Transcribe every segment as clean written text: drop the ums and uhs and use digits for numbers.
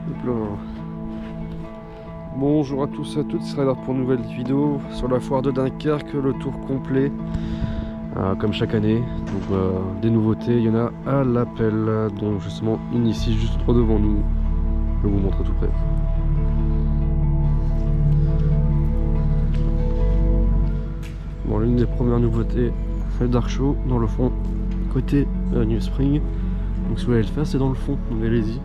Hop là. Bonjour à tous et à toutes, c'est Rider pour une nouvelle vidéo sur la foire de Dunkerque, le tour complet comme chaque année. Donc des nouveautés, il y en a à l'appel, dont justement une ici juste droit devant nous. Je vais vous montrer tout près. Bon, l'une des premières nouveautés, le Dark Show dans le fond, côté New Spring. Donc si vous voulez le faire, c'est dans le fond, donc allez-y.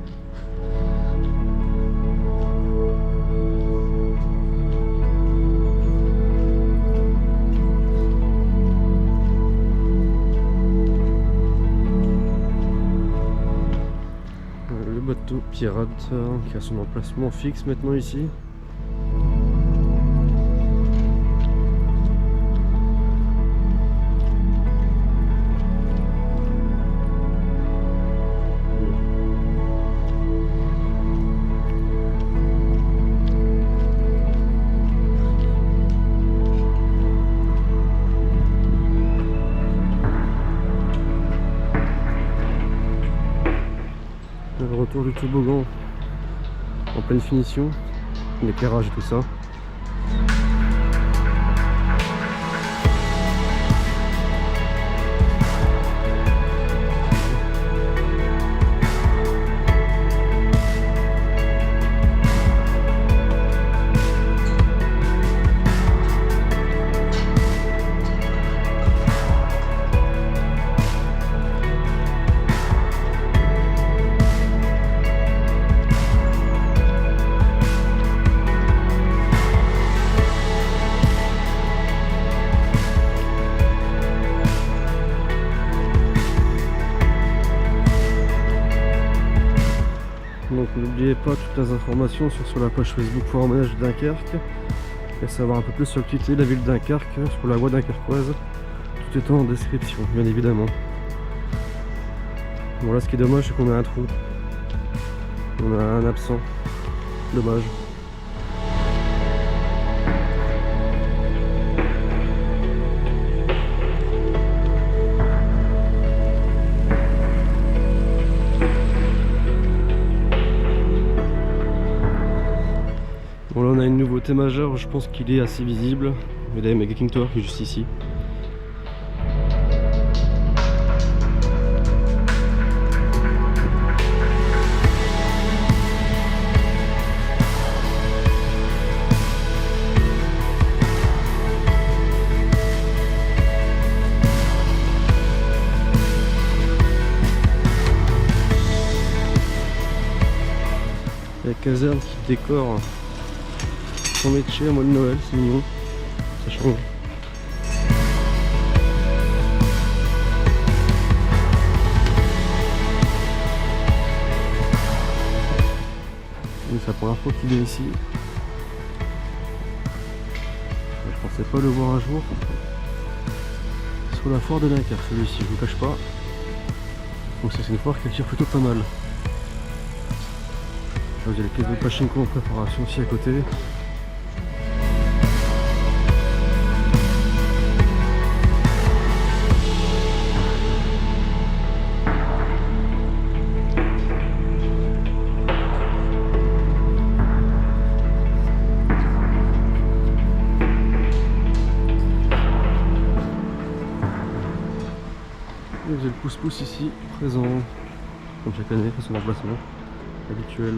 Le bateau pirate qui a son emplacement fixe maintenant ici. Le retour du toboggan en pleine finition, l'éclairage et tout ça. Donc n'oubliez pas toutes les informations sur la page Facebook Foire Manège de Dunkerque, et savoir un peu plus sur l'activité de la ville de Dunkerque, sur la voie dunkerquoise, tout est en description bien évidemment. Bon là ce qui est dommage c'est qu'on a un trou, on a un absent, dommage. Bon là on a une nouveauté majeure, je pense qu'il est assez visible. Il y a Mega King Tower qui est juste ici. La caserne qui décore son métier à mois de Noël, c'est mignon, ça change. C'est la première fois qu'il est ici. Je pensais pas le voir un jour. Sur la foire de Dunkerque, celui-ci, je vous cache pas. Donc ça c'est une foire qui attire plutôt pas mal. Là vous avez les pièces de pachinko en préparation aussi à côté. J'ai le pouce-pouce ici, présent, comme chaque année, à son emplacement habituel.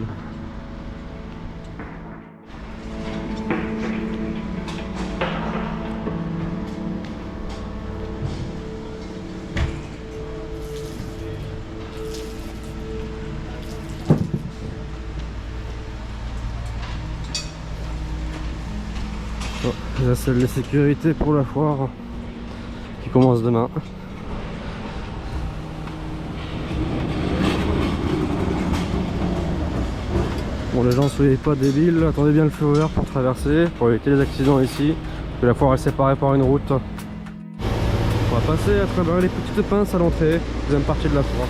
Bon, là c'est les sécurités pour la foire qui commence demain. Bon les gens soyez pas débiles, attendez bien le feu vert pour traverser, pour éviter les accidents ici, parce que la foire est séparée par une route. On va passer à travers les petites pinces à l'entrée, deuxième partie de la foire.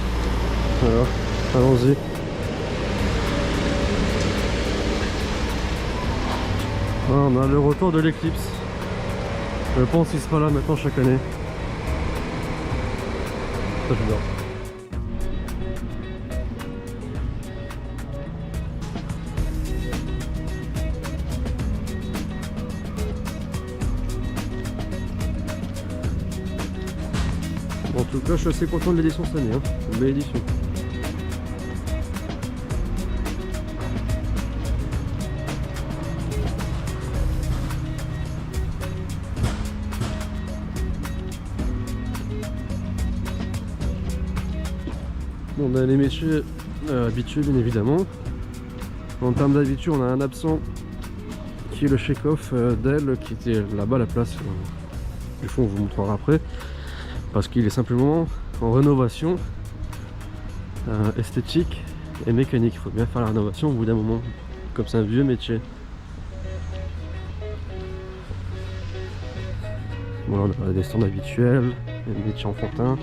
Voilà, allons-y. Voilà, on a le retour de l'éclipse. Je pense qu'il sera là maintenant chaque année. Ça j'adore. En tout cas, je suis assez content de l'édition cette année, hein. Une belle édition. Bon, on a les métiers habitués, bien évidemment. En termes d'habitude, on a un absent qui est le Chekhov d'elle, qui était là-bas à la place du fond, on vous montrera après, parce qu'il est simplement en rénovation esthétique et mécanique. Il faut bien faire la rénovation au bout d'un moment, comme c'est un vieux métier. Bon, là on a des stands habituels, des métiers enfantins.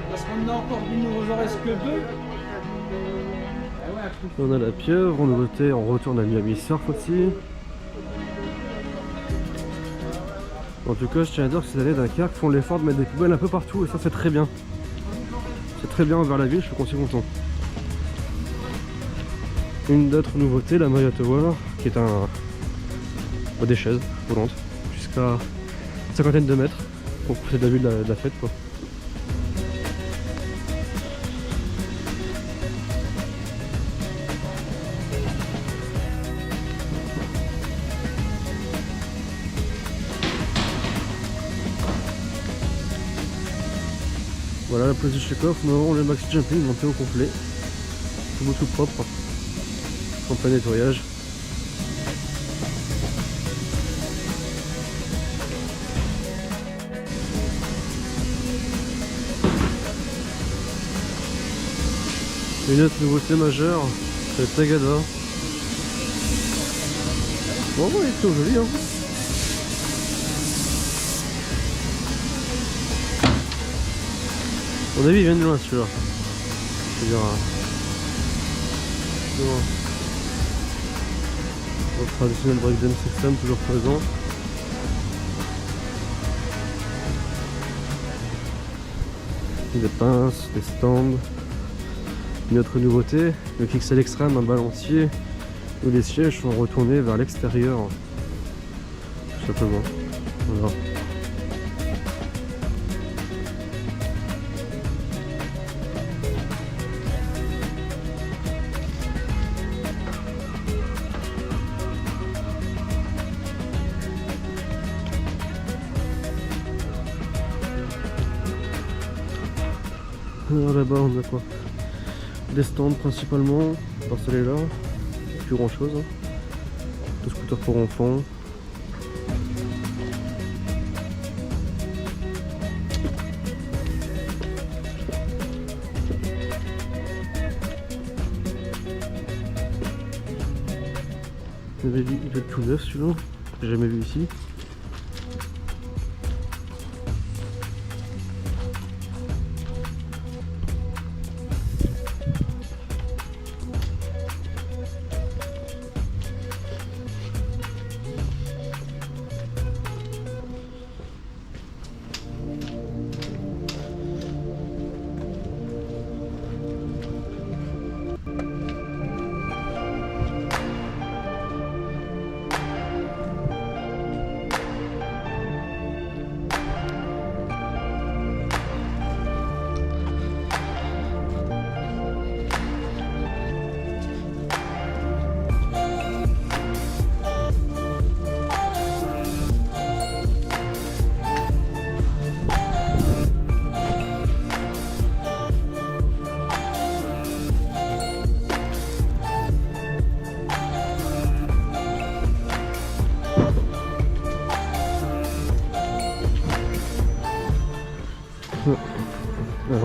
Parce qu'on a encore il nous en reste que deux. On a la pieuvre, en nouveauté, en retour on a Miami Surf aussi. En tout cas, je tiens à dire que ces années Dakar font l'effort de mettre des poubelles un peu partout et ça c'est très bien. C'est très bien envers la ville, je suis aussi content. Une d'autres nouveautés, la Maya Tower, qui est des chaises volantes, jusqu'à une cinquantaine de mètres pour profiter de la vue de la fête, quoi. Voilà la place du Chekhov, nous avons le maxi jumping monté au complet, tout beau tout propre, en plein nettoyage. Une autre nouveauté majeure, c'est le Tagada. Bon, il est plutôt joli, hein. À mon avis, il vient de loin celui-là. C'est-à-dire. Le traditionnel breakdance system, toujours présent. Des pinces, des stands. Une autre nouveauté, le Kixel Extreme, un balancier où les sièges sont retournés vers l'extérieur. Tout simplement. Voilà. Alors là-bas on a quoi? Des stands principalement, dans celui-là, plus grand chose, hein. Tout scooter pour enfants. Il est tout neuf celui-là, j'ai jamais vu ici.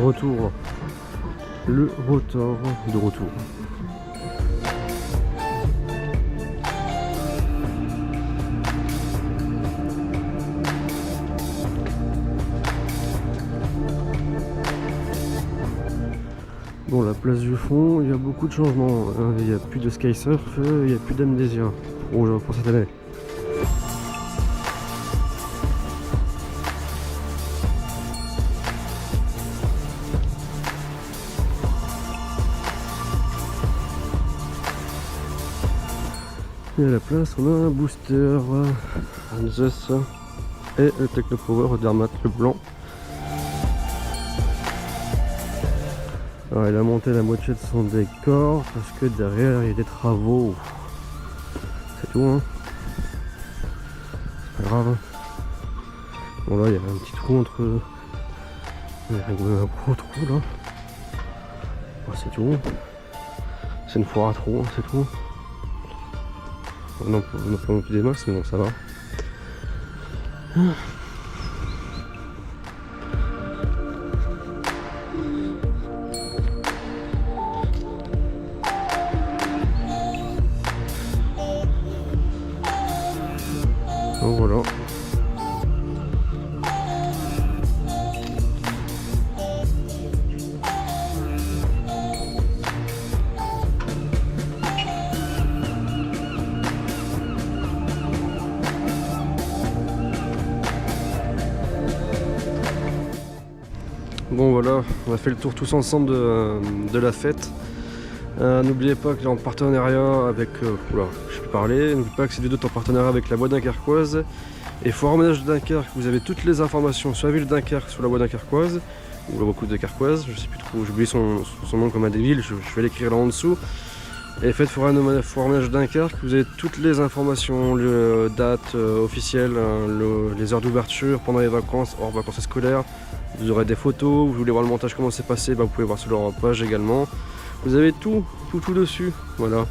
Retour, le rotor de retour. Bon, la place du fond, il y a beaucoup de changements. Il n'y a plus de Skysurf, il n'y a plus d'Amnesia pour cette année. Et à la place, on a un booster, un Zeus et le Technopower Dermat, le blanc. Alors il a monté la moitié de son décor parce que derrière il y a des travaux. C'est tout hein. C'est pas grave. Bon là il y a un petit trou entre... Il y a un gros trou là. Bon, c'est tout. C'est une foire à trous, c'est tout. Non, on n'a pas non plus des masses mais donc ça va. Donc voilà. Bon voilà, on a fait le tour tous ensemble de la fête. N'oubliez pas que j'ai en partenariat avec... oula, je peux parler. N'oubliez pas que cette vidéo est en partenariat avec la boîte dunkerquoise et Foire Ménage de Dunkerque. Vous avez toutes les informations sur la ville de Dunkerque, sur la boîte dunkerquoise ou la boîte dunkerquoise, je sais plus trop, j'ai oublié son nom comme un débile, je vais l'écrire là en dessous. Et faites Foire Ménage de Dunkerque, vous avez toutes les informations, les dates officielles, les heures d'ouverture pendant les vacances, hors vacances scolaires. Vous aurez des photos, vous voulez voir le montage comment c'est passé, bah vous pouvez voir sur leur page également. Vous avez tout dessus, voilà.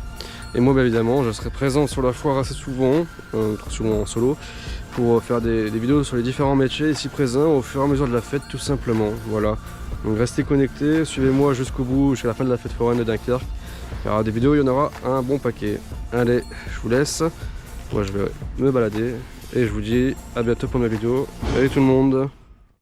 Et moi, bah, évidemment, je serai présent sur la foire assez souvent, souvent en solo, pour faire des vidéos sur les différents métiers ici présents au fur et à mesure de la fête, tout simplement. Voilà. Donc restez connectés, suivez-moi jusqu'au bout, jusqu'à la fin de la fête foraine de Dunkerque. Il y aura des vidéos, il y en aura un bon paquet. Allez, je vous laisse. Moi, je vais me balader et je vous dis à bientôt pour ma vidéo. Salut tout le monde.